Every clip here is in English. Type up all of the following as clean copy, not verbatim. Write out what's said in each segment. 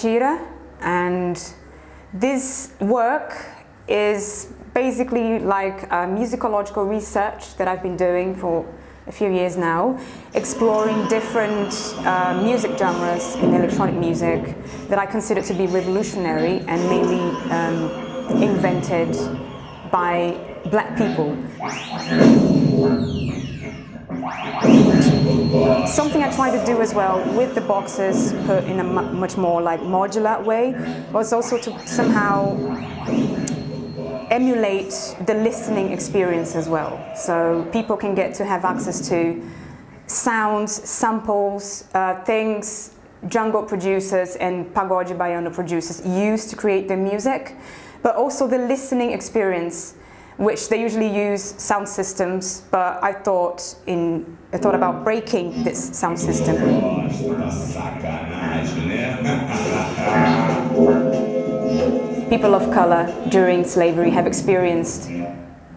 Bartira, and this work is basically like a musicological research that I've been doing for a few years now, exploring different music genres in electronic music that I consider to be revolutionary and mainly invented by Black people. Something I tried to do as well with the boxes put in a much more like modular way was also to somehow emulate the listening experience as well. So people can get to have access to sounds, samples, things jungle producers and pagode baiano producers use to create their music, but also the listening experience, which they usually use sound systems, but I thought about breaking this sound system. People of color during slavery have experienced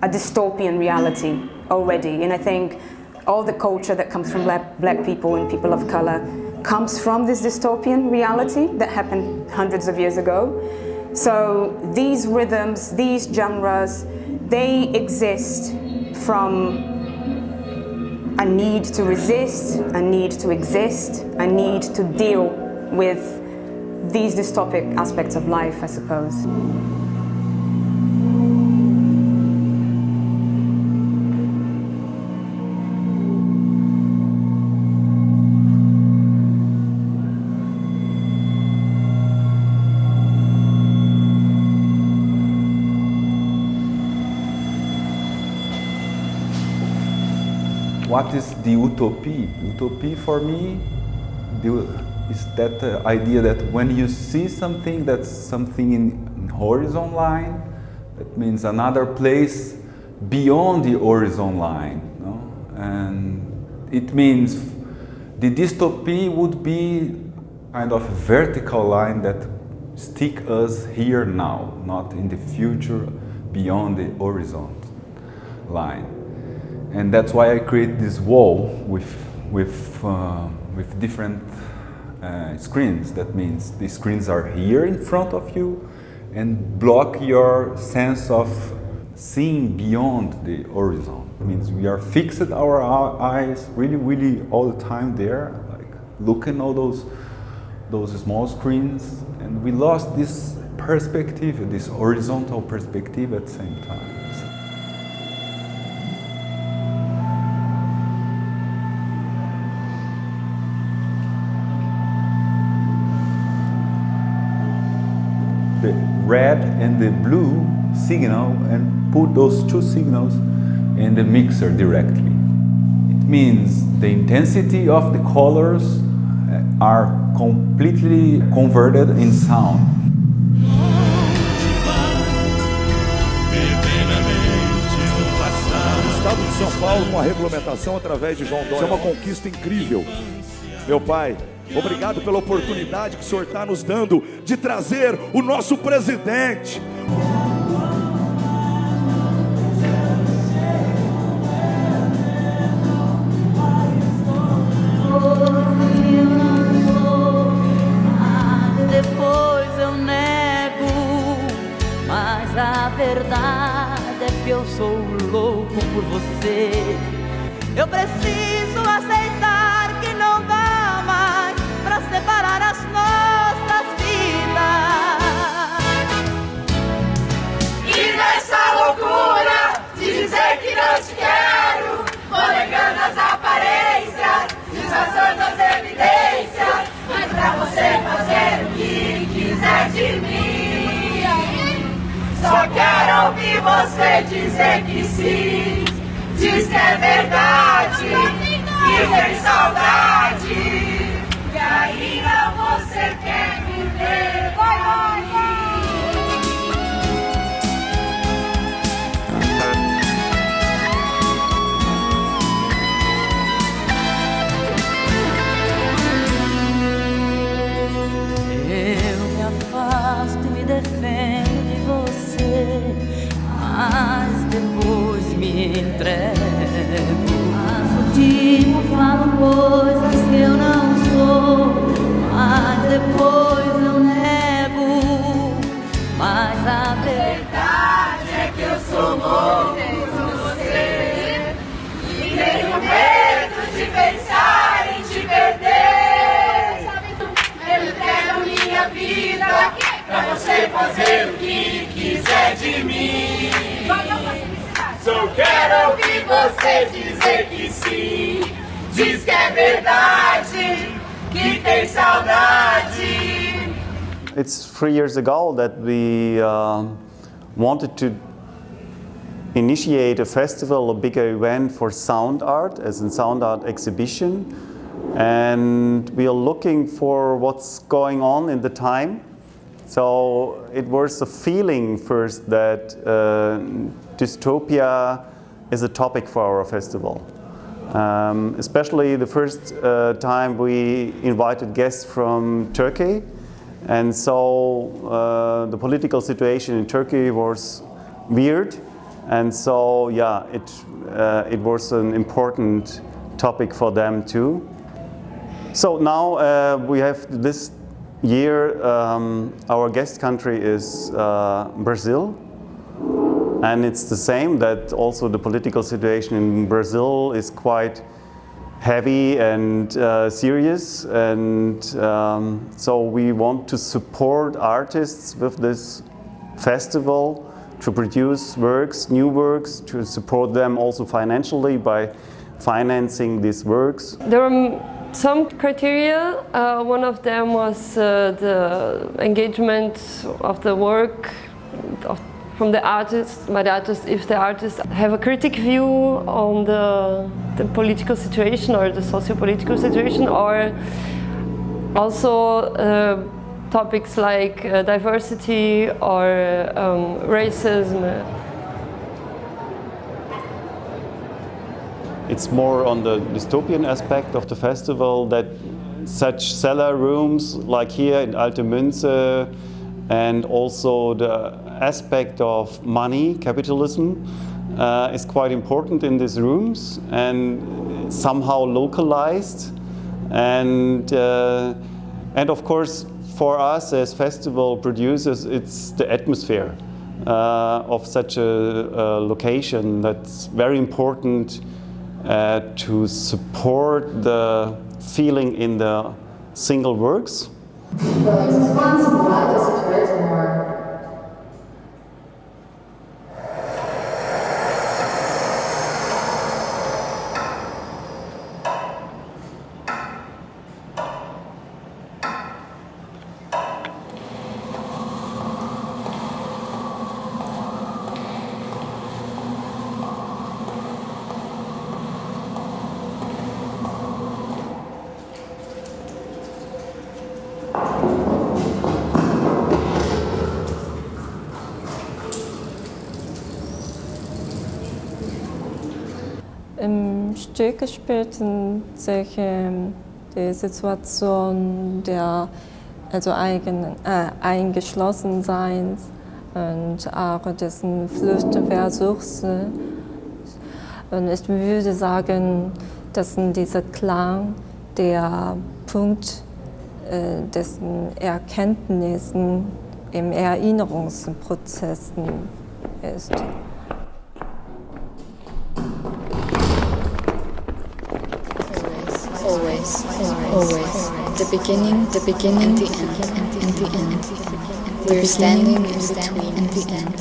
a dystopian reality already, and I think all the culture that comes from black people and people of color comes from this dystopian reality that happened hundreds of years ago. So these rhythms, these genres, they exist from a need to resist, a need to exist, a need to deal with these dystopic aspects of life, I suppose. What is the utopia? Utopia for me is that idea that when you see something that's something in horizon line, that means another place beyond the horizon line. No? And it means the dystopia would be kind of a vertical line that stick us here now, not in the future beyond the horizon line. And that's why I create this wall with different screens. That means the screens are here in front of you and block your sense of seeing beyond the horizon. It means we are fixed our eyes really all the time there, like looking at all those small screens, and we lost this perspective, this horizontal perspective at the same time. The red and the blue signal and put those two signals in the mixer directly. It means the intensity of the colors are completely converted in sound. O estado de São Paulo com a regulamentação através de João Dória. Isso é uma conquista incrível. Meu pai, obrigado pela oportunidade que o senhor está nos dando de trazer o nosso presidente. Depois eu nego, mas a verdade é que eu sou louco por você. Eu preciso aceitar que não dá mais pra separar as nossas vidas. E nessa loucura de dizer que não te quero, vou negando as aparências, disfarçando as evidências, mas pra você fazer o que quiser de mim. Só quero ouvir você dizer que sim, diz que é verdade, que tem saudade, e ainda você quer viver pra mim. Eu me afasto e me defendo de você, mas depois me entrego. Tipo, falo coisas que eu não sou, mas depois eu nego. verdade é que eu sou louco por você. E tenho medo de pensar em te perder. Eu entrego minha vida pra você fazer o que quiser de mim. Só quero ouvir você dizer que sim. Diz que é verdade, que tem saudade. It's 3 years ago that we wanted to initiate a festival, a bigger event for sound art, as a sound art exhibition. And we are looking for what's going on in the time. So it was a feeling first that dystopia is a topic for our festival. Especially the first time we invited guests from Turkey. And so the political situation in Turkey was weird. And so, yeah, it was an important topic for them too. So now we have this year, our guest country is Brazil. And it's the same, that also the political situation in Brazil is quite heavy and serious. And so we want to support artists with this festival to produce works, new works, to support them also financially by financing these works. There were some criteria. One of them was the engagement of the work from the artists, by the artists, if the artists have a critic view on the political situation or the socio-political situation, or also topics like diversity or racism. It's more on the dystopian aspect of the festival, that such cellar rooms like here in Alte Münze, and also the aspect of money, capitalism, is quite important in these rooms and somehow localized. And of course, for us as festival producers, it's the atmosphere of such a location that's very important to support the feeling in the single works. Im Stück spielten sich die Situation der Eingeschlossenseins und auch dessen Fluchtversuchs. Und ich würde sagen, dass dieser Klang der Punkt dessen Erkenntnissen im Erinnerungsprozess ist. Always. The beginning, the end, and the end. We're standing in between and the end.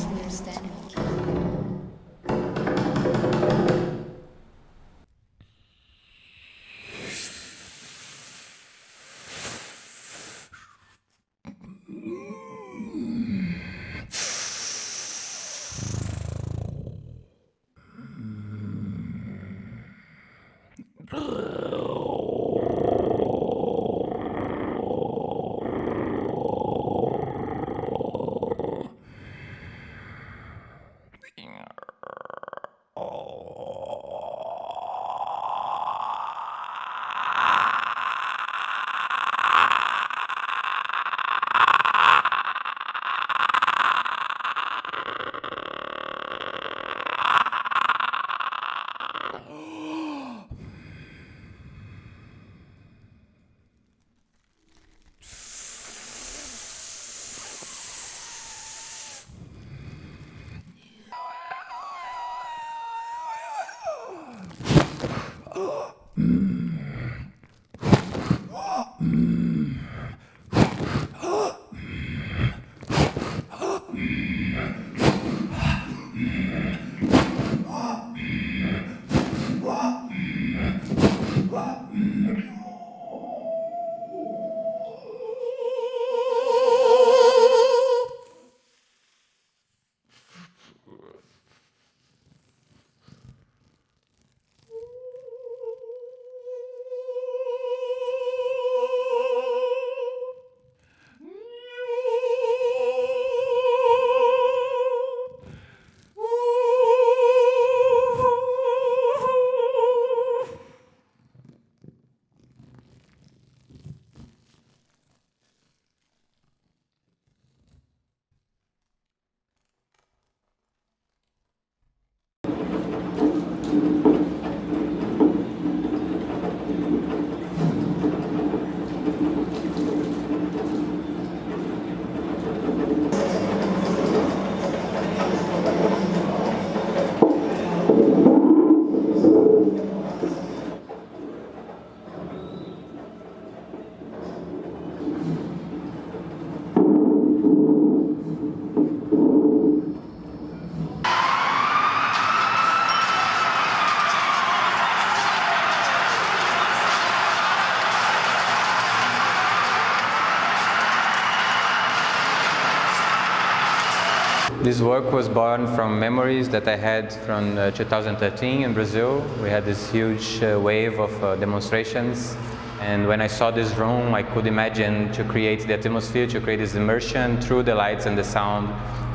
This work was born from memories that I had from 2013 in Brazil. We had this huge wave of demonstrations, and when I saw this room, I could imagine to create the atmosphere, to create this immersion through the lights and the sound,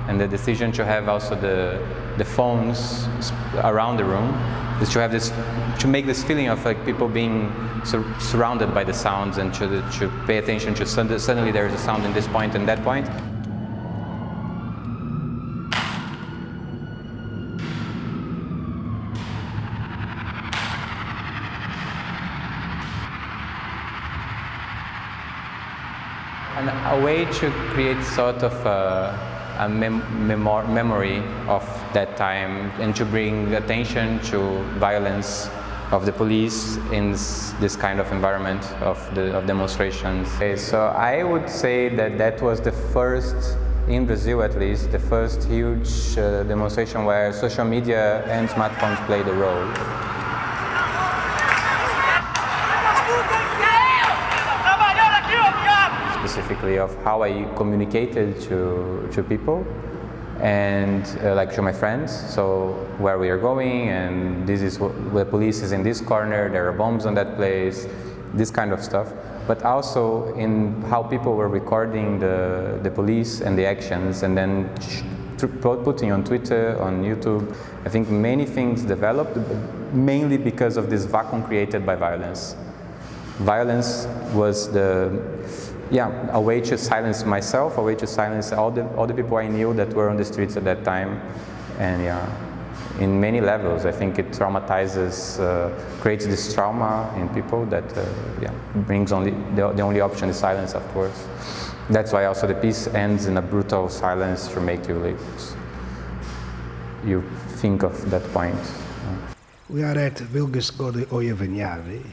and the decision to have also the phones around the room is to have this, to make this feeling of like people being surrounded by the sounds, and to pay attention to suddenly there is a sound in this point and that point. And a way to create sort of a memory of that time, and to bring attention to violence of the police in this kind of environment of demonstrations. Okay, so I would say that that was the first, in Brazil at least, the first huge demonstration where social media and smartphones played a role. Specifically of how I communicated to people, and like to my friends, so where we are going, and this is what the police is in this corner, there are bombs on that place, this kind of stuff, but also in how people were recording the police and the actions, and then putting on Twitter, on YouTube. I think many things developed mainly because of this vacuum created by violence. Violence was a way to silence myself, a way to silence all the people I knew that were on the streets at that time, and in many levels, I think it traumatizes, creates this trauma in people that brings the only option is silence afterwards. That's why also the piece ends in a brutal silence to make you think of that point. We are at Vilgiskoddeoayvinyarvi,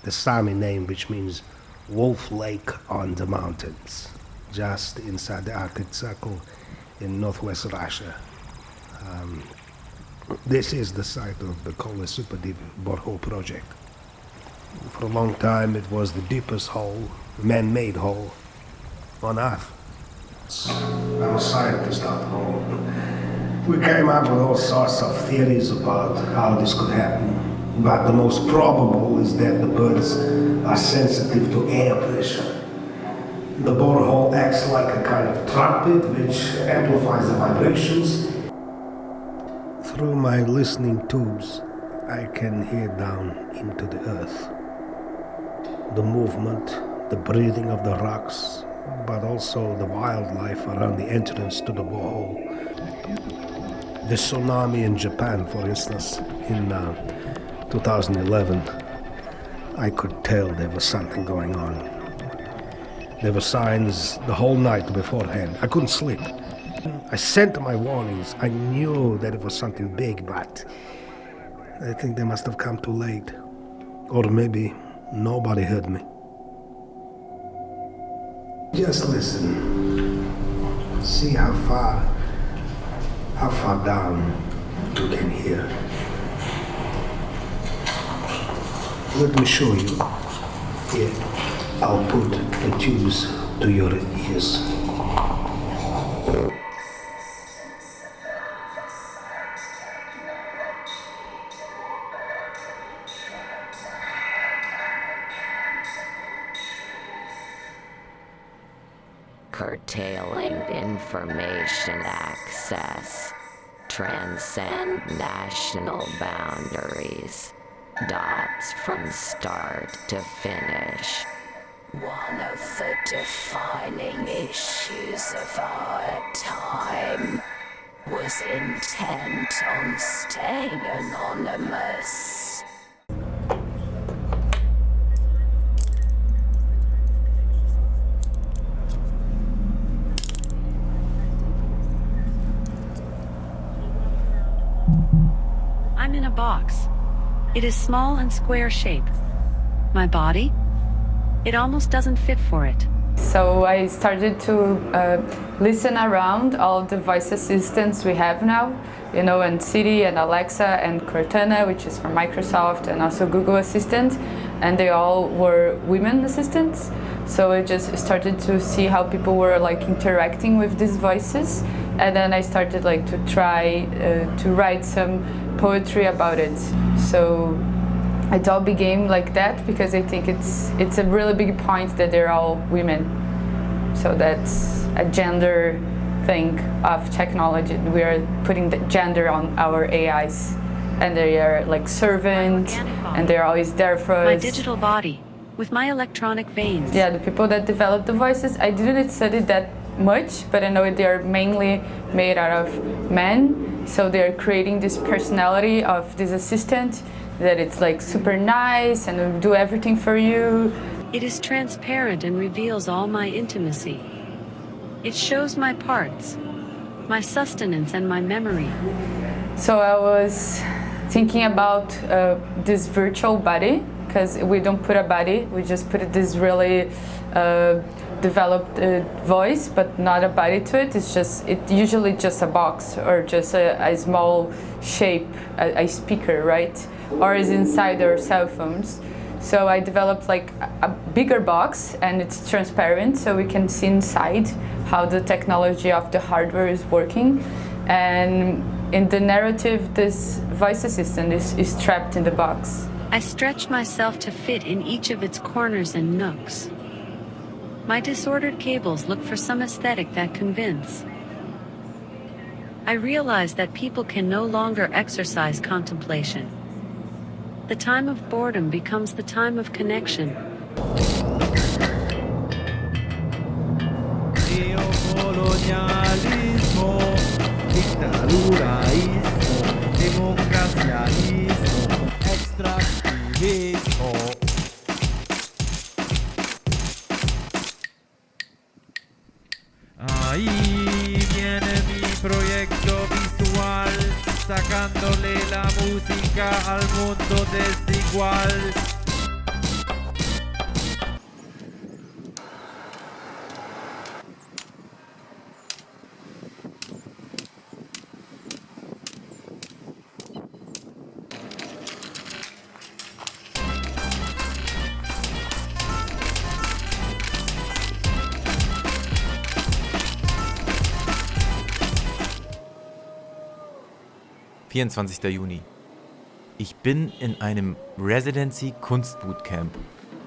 the Sami name which means Wolf Lake on the mountains, just inside the Arctic Circle in northwest Russia. This is the site of the Gola super deep borehole project. For a long time it was the deepest hole, man-made hole on Earth. I'm a scientist at home. We came up with all sorts of theories about how this could happen. But the most probable is that the birds are sensitive to air pressure. The borehole acts like a kind of trumpet which amplifies the vibrations. Through my listening tubes, I can hear down into the earth. The movement, the breathing of the rocks, but also the wildlife around the entrance to the borehole. The tsunami in Japan, for instance, in 2011, I could tell there was something going on. There were signs the whole night beforehand. I couldn't sleep. I sent my warnings. I knew that it was something big, but I think they must have come too late. Or maybe nobody heard me. Just listen. See how far down you can hear. Let me show you. Here, I'll put the tubes to your ears. Curtailing information access, transcend national boundaries, dots from start to finish. One of the defining issues of our time was intent on staying anonymous. I'm in a box. It is small and square shaped. My body? It almost doesn't fit for it. So I started to listen around all the voice assistants we have now, you know, and Siri and Alexa and Cortana, which is from Microsoft, and also Google Assistant, and they all were women assistants. So I just started to see how people were like interacting with these voices, and then I started like to try to write some poetry about it. So it all became like that because I think it's a really big point that they're all women. So that's a gender thing of technology. We are putting the gender on our AIs, and they are like servants, and they're always there for us. My digital body, with my electronic veins. Yeah, the people that developed the voices, I didn't study that much, but I know they are mainly made out of men. So they're creating this personality of this assistant that it's like super nice and will do everything for you. It is transparent and reveals all my intimacy. It shows my parts, my sustenance and my memory. So I was thinking about this virtual body, because we don't put a body, we just put this really developed voice, but not a body to it. It's usually just a box or just a small shape, a speaker, right? Or is inside our cell phones. So I developed like a bigger box, and it's transparent, so we can see inside how the technology of the hardware is working. And in the narrative, this voice assistant is trapped in the box. I stretched myself to fit in each of its corners and nooks. My disordered cables look for some aesthetic that convince. I realize that people can no longer exercise contemplation. The time of boredom becomes the time of connection. Neocolonialismo, dictaduraísmo, democracialismo, extractivismo. Ahí viene mi proyecto visual, sacándole la música al mundo desigual. ...24. Juni. Ich bin in einem Residency-Kunstbootcamp.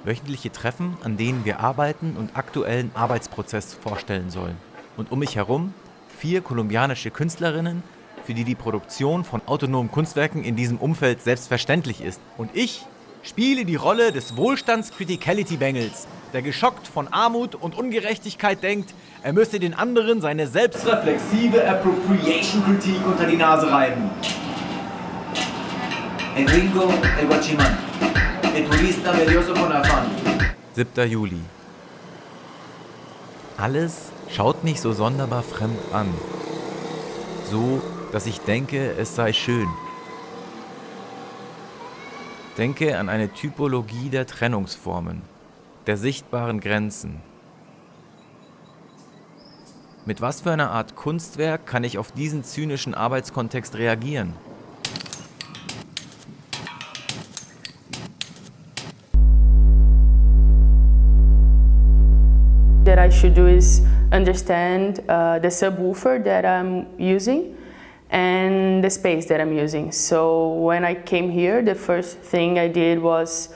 Wöchentliche Treffen, an denen wir arbeiten und aktuellen Arbeitsprozess vorstellen sollen. Und um mich herum 4 kolumbianische Künstlerinnen, für die die Produktion von autonomen Kunstwerken in diesem Umfeld selbstverständlich ist. Und ich spiele die Rolle des Wohlstands-Criticality-Bengels, der geschockt von Armut und Ungerechtigkeit denkt, er müsse den anderen seine selbstreflexive Appropriation-Kritik unter die Nase reiben. El gringo, el guachimán. El turista medioso con afán. 7. Juli. Alles schaut mich so sonderbar fremd an. So, dass ich denke, es sei schön. Denke an eine Typologie der Trennungsformen, der sichtbaren Grenzen. Mit was für einer Art Kunstwerk kann ich auf diesen zynischen Arbeitskontext reagieren? That I should do is understand the subwoofer that I'm using and the space that I'm using. So when I came here, the first thing I did was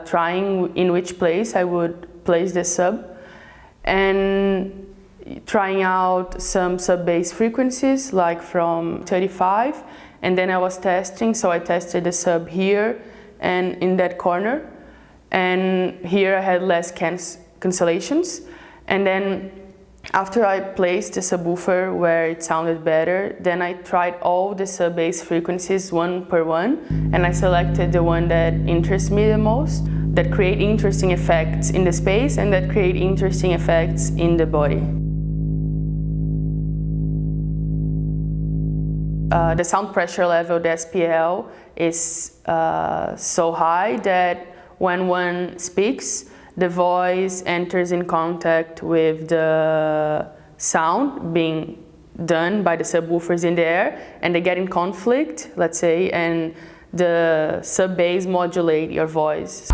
trying in which place I would place the sub and trying out some sub-bass frequencies, like from 35, and then I was testing, so I tested the sub here and in that corner, and here I had less cancellations, and then after I placed the subwoofer where it sounded better, then I tried all the sub-bass frequencies one per one, and I selected the one that interests me the most, that create interesting effects in the space and that create interesting effects in the body. The sound pressure level, the SPL, is so high that when one speaks, the voice enters in contact with the sound being done by the subwoofers in the air, and they get in conflict, let's say, and the sub-bass modulate your voice.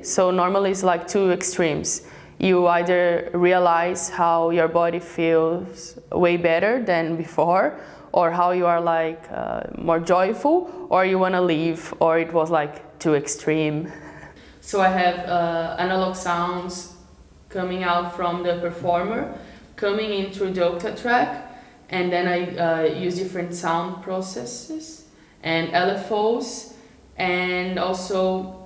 So normally it's like two extremes. You either realize how your body feels way better than before, or how you are like more joyful, or you want to leave, or it was like too extreme. So I have analog sounds coming out from the performer, coming in through the octa track, and then I use different sound processes and LFOs, and also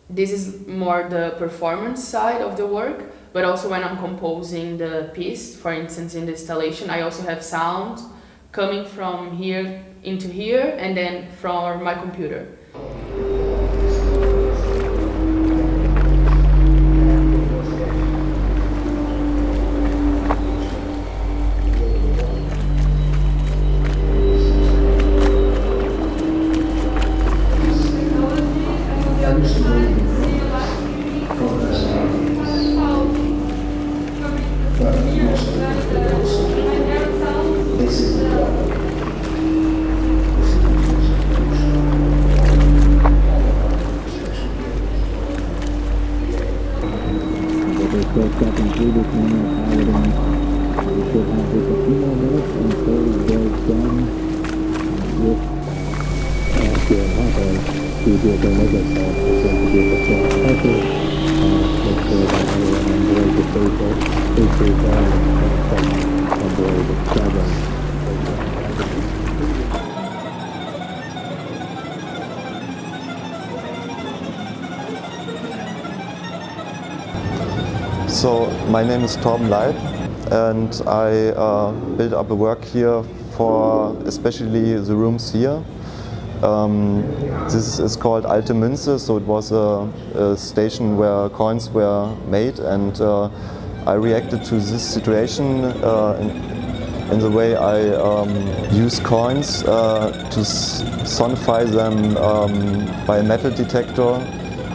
this is more the performance side of the work, but also when I'm composing the piece, for instance in the installation, I also have sound coming from here into here and then from my computer. So my name is Torben Laib, and I built up a work here for especially the rooms here. This is called Alte Münze, so it was a station where coins were made, and I reacted to this situation in the way I use coins to sonify them by a metal detector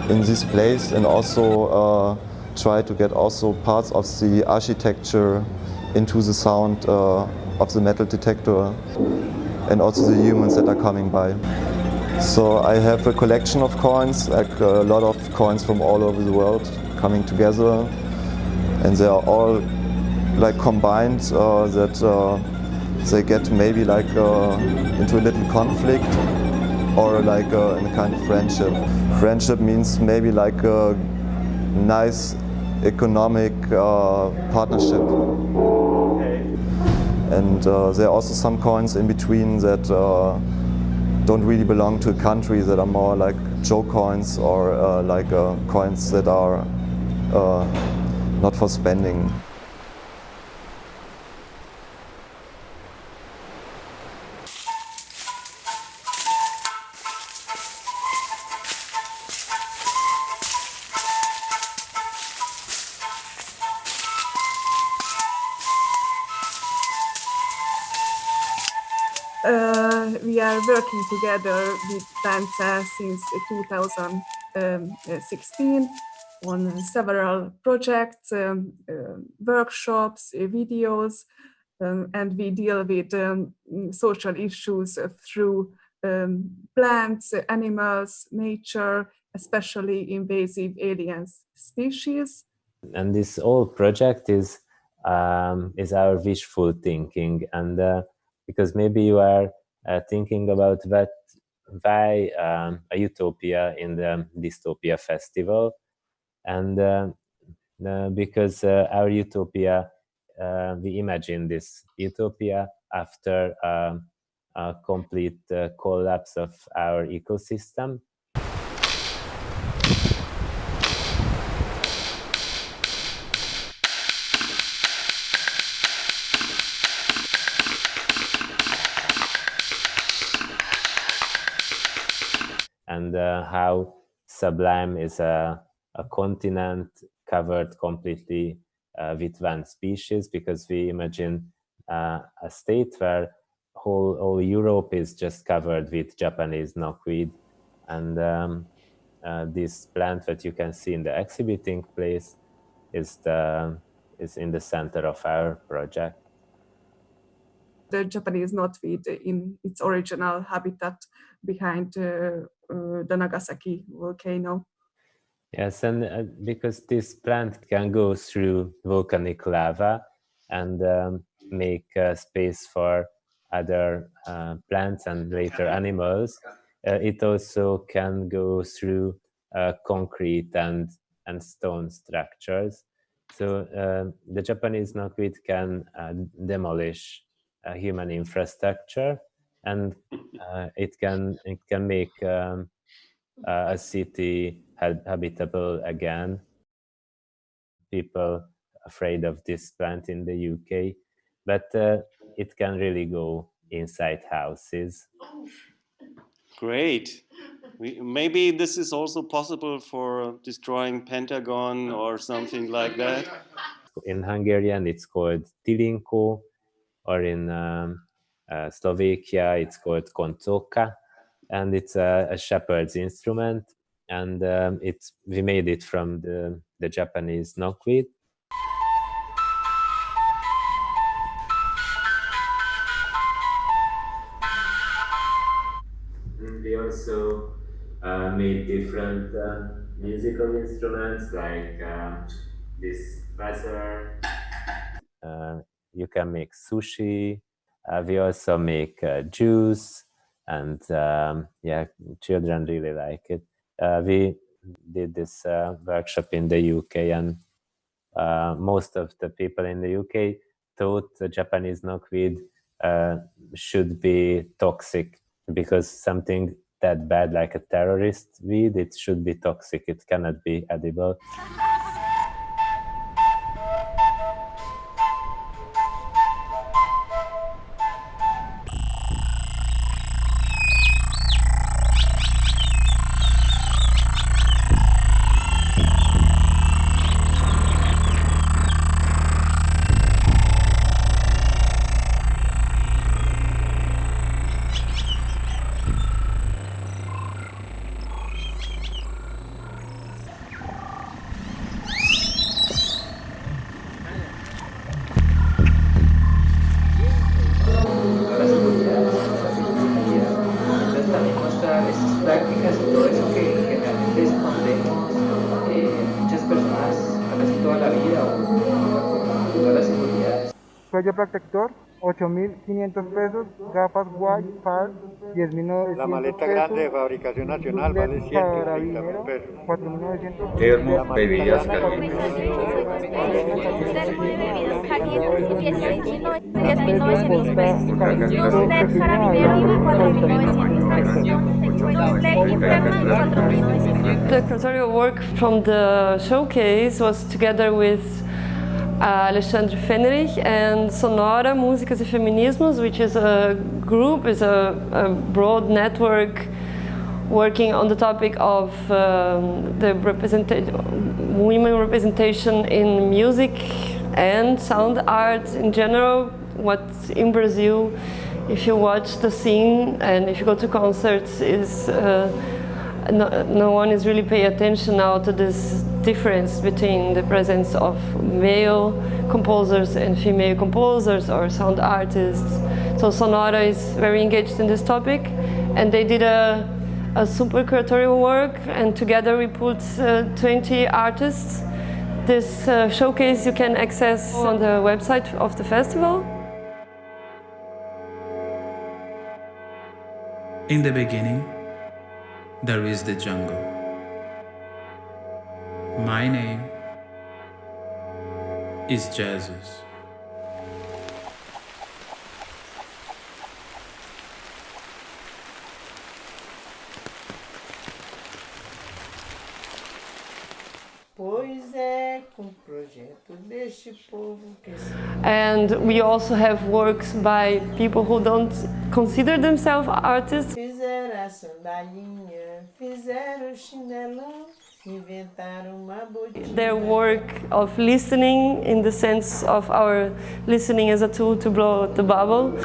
in this place, and also try to get also parts of the architecture into the sound of the metal detector, and also the humans that are coming by. So I have a collection of coins, like a lot of coins from all over the world coming together, and they are all like combined that they get maybe like into a little conflict or like in a kind of friendship. Friendship means maybe like a nice economic partnership. And there are also some coins in between that don't really belong to a country, that are more like joke coins or like coins that are not for spending. We are working together with Bence since 2016, on several projects, workshops, videos, and we deal with social issues through plants, animals, nature, especially invasive alien species. And this whole project is our wishful thinking, and because maybe you are thinking about why a Utopia in the Dystopia festival, and because our Utopia, we imagine this Utopia after a complete collapse of our ecosystem. And how sublime is a continent covered completely with one species, because we imagine a state where whole Europe is just covered with Japanese knotweed, and this plant that you can see in the exhibiting place is in the center of our project. The Japanese knotweed in its original habitat behind the Nagasaki volcano. Yes, and because this plant can go through volcanic lava and make space for other plants and later animals, it also can go through concrete and stone structures. So the Japanese knotweed can demolish human infrastructure, and it can make a city habitable again. People afraid of this plant in the UK, but it can really go inside houses. Great. Maybe this is also possible for destroying Pentagon or something like that. In Hungarian, it's called tilinko, or in Slovakia, it's called koncoka, and it's a shepherd's instrument, and we made it from the Japanese knotweed. We also made different musical instruments, like this buzzer. You can make sushi. We also make juice, and yeah, children really like it. We did this workshop in the UK, and most of the people in the UK thought the Japanese knotweed should be toxic, because something that bad like a terrorist weed, it should be toxic. It cannot be edible. prácticas y todo eso que generalmente escondemos muchas personas a casi toda la vida o todas las seguridades. Cuello protector, 8.500 pesos, gafas white, par, 10.900 La maleta pesos, grande de fabricación nacional vale 130.000 pesos. 4.900 Termos, bebidas calientes. The curatorial work from the showcase was together with Alexandre Fenrich and Sonora, Músicas e Feminismos, which is a group, is a broad network working on the topic of the women representation in music and sound art in general. What in Brazil, if you watch the scene and if you go to concerts, is no one is really paying attention now to this difference between the presence of male composers and female composers or sound artists. So Sonora is very engaged in this topic, and they did a super curatorial work, and together we put 20 artists. This showcase you can access on the website of the festival. In the beginning, there is the jungle. My name is Jesus. And we also have works by people who don't consider themselves artists. Their work of listening in the sense of our listening as a tool to blow the bubble.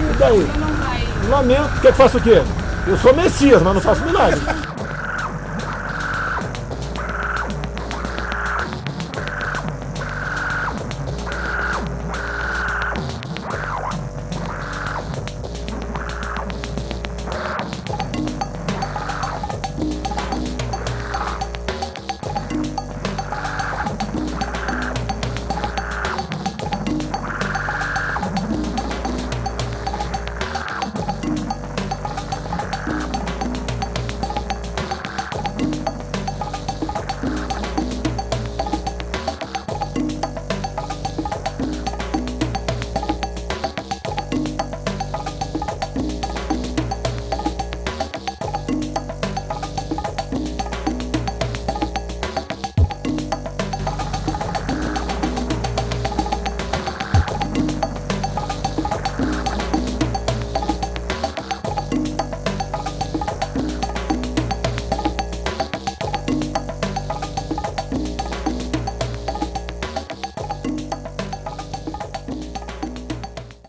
E daí? Lamento. Quer que faça o quê? Eu sou Messias, mas não faço milagre.